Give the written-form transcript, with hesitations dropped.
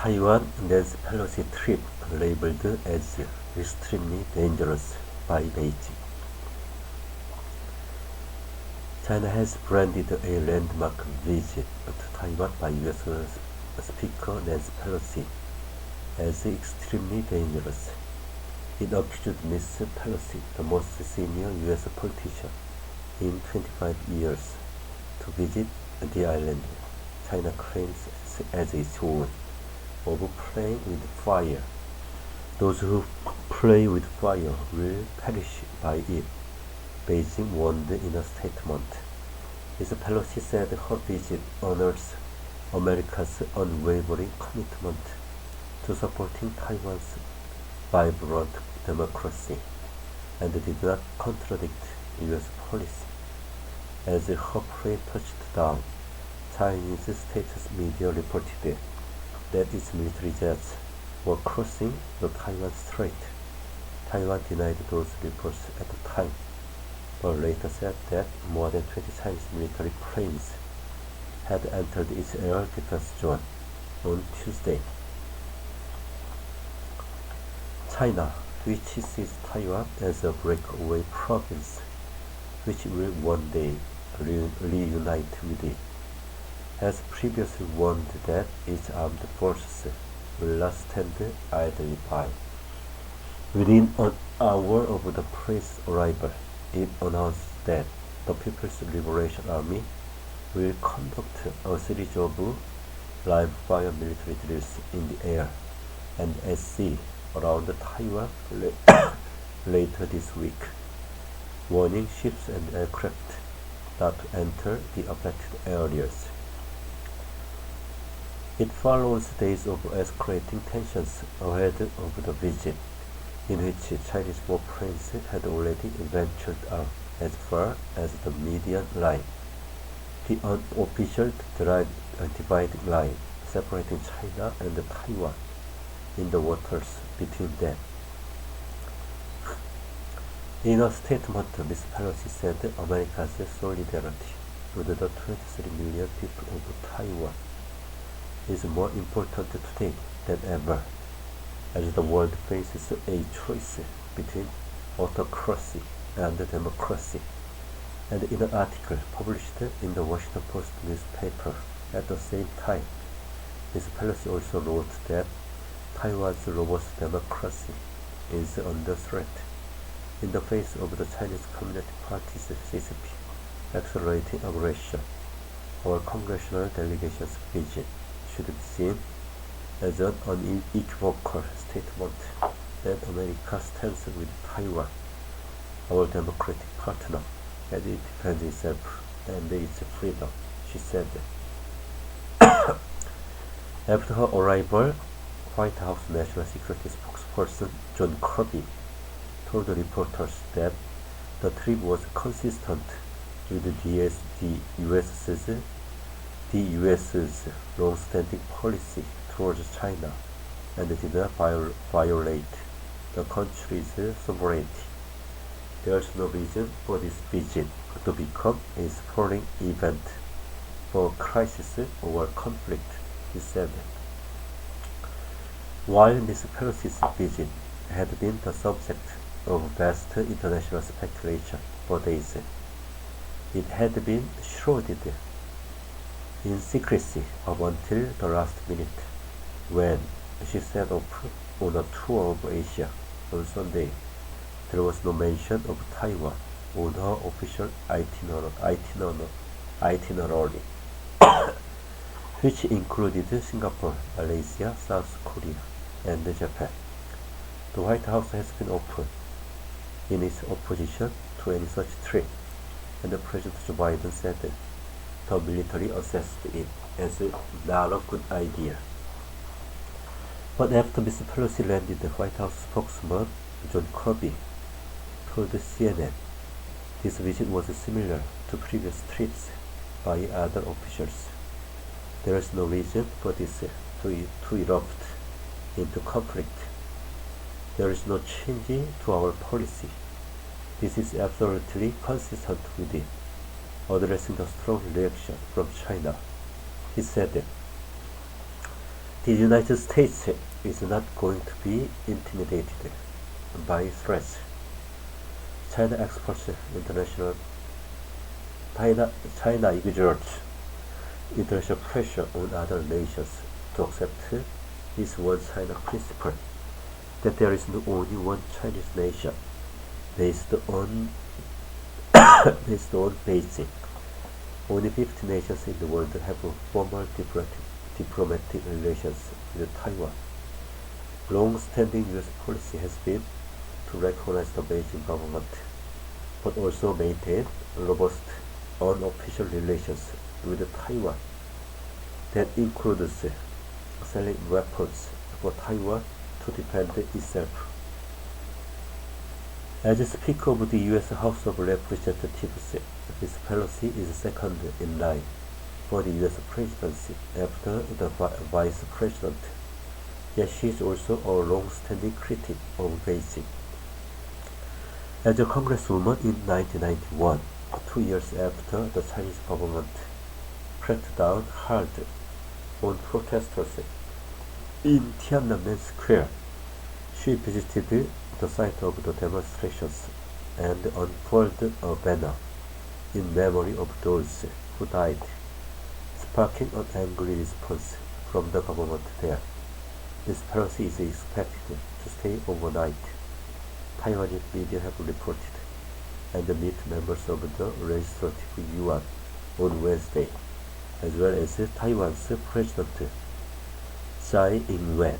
Taiwan Nancy Pelosi trip labeled as extremely dangerous by Beijing. China has branded a landmark visit to Taiwan by U.S. Speaker Nancy Pelosi as extremely dangerous. It accused Ms. Pelosi, the most senior U.S. politician in 25 years, to visit the island China claims as its own, of playing with fire. Those who play with fire will perish by it, Beijing warned in a statement. Ms. Pelosi said her visit honors America's unwavering commitment to supporting Taiwan's vibrant democracy and did not contradict U.S. policy. As her plane touched down, Chinese state media reported that its military jets were crossing the Taiwan Strait. Taiwan denied those reports at the time, but later said that more than 20 Chinese military planes had entered its air defense zone on Tuesday. China, which sees Taiwan as a breakaway province, which will one day reunite with it, has previously warned that its armed forces will not stand idly by. Within an hour of the plane's arrival, it announced that the People's Liberation Army will conduct a series of live-fire military drills in the air and at sea around Taiwan later this week, warning ships and aircraft not to enter the affected areas. It follows days of escalating tensions ahead of the visit, in which Chinese warplanes had already ventured out as far as the median line, the unofficial dividing line separating China and Taiwan, in the waters between them. In a statement, Ms. Pelosi said America's solidarity with the 23 million people of Taiwan is more important today than ever, as the world faces a choice between autocracy and democracy. And in an article published in the Washington Post newspaper at the same time, Ms. Pelosi also wrote that Taiwan's robust democracy is under threat in the face of the Chinese Communist Party's CCP accelerating aggression. Our congressional delegation's visit should be seen as an unequivocal statement that America stands with Taiwan, our democratic partner, as it defends itself and its freedom, she said. After her arrival, White House National Security spokesperson John Kirby told reporters that the trip was consistent with the U.S.'s long-standing policy towards China and did not violate the country's sovereignty. There is no reason for this visit to become a sporting event for crisis or conflict, he said. While Ms. Pelosi's visit had been the subject of vast international speculation for days, it had been shrouded in secrecy up until the last minute, when she set off on a tour of Asia on Sunday. There was no mention of Taiwan on her official itinerary, which included Singapore, Malaysia, South Korea, and Japan. The White House has been open in its opposition to any such trip, and President Joe Biden said the military assessed it as not a good idea. But after Ms. Pelosi landed, the White House spokesman John Kirby told CNN this visit was similar to previous trips by other officials. There is no reason for this to erupt into conflict. There is no change to our policy. This is absolutely consistent with it, addressing the strong reaction from China, he said. The United States is not going to be intimidated by threats. China exerts international pressure on other nations to accept this one China principle, that there is only one Chinese nation based on Beijing. Only 50 nations in the world have formal diplomatic relations with Taiwan. Long-standing U.S. policy has been to recognize the Beijing government, but also maintain robust unofficial relations with Taiwan. That includes selling weapons for Taiwan to defend itself. As Speaker of the U.S. House of Representatives, Ms. Pelosi is second in line for the U.S. presidency after the Vice President, yet she is also a long-standing critic of Beijing. As a congresswoman in 1991, 2 years after the Chinese government cracked down hard on protesters in Tiananmen Square, she visited the site of the demonstrations and unfurled a banner in memory of those who died, sparking an angry response from the government there. Ms. Pelosi is expected to stay overnight, Taiwanese media have reported, and meet members of the Legislative Yuan on Wednesday, as well as Taiwan's President Tsai Ing-wen.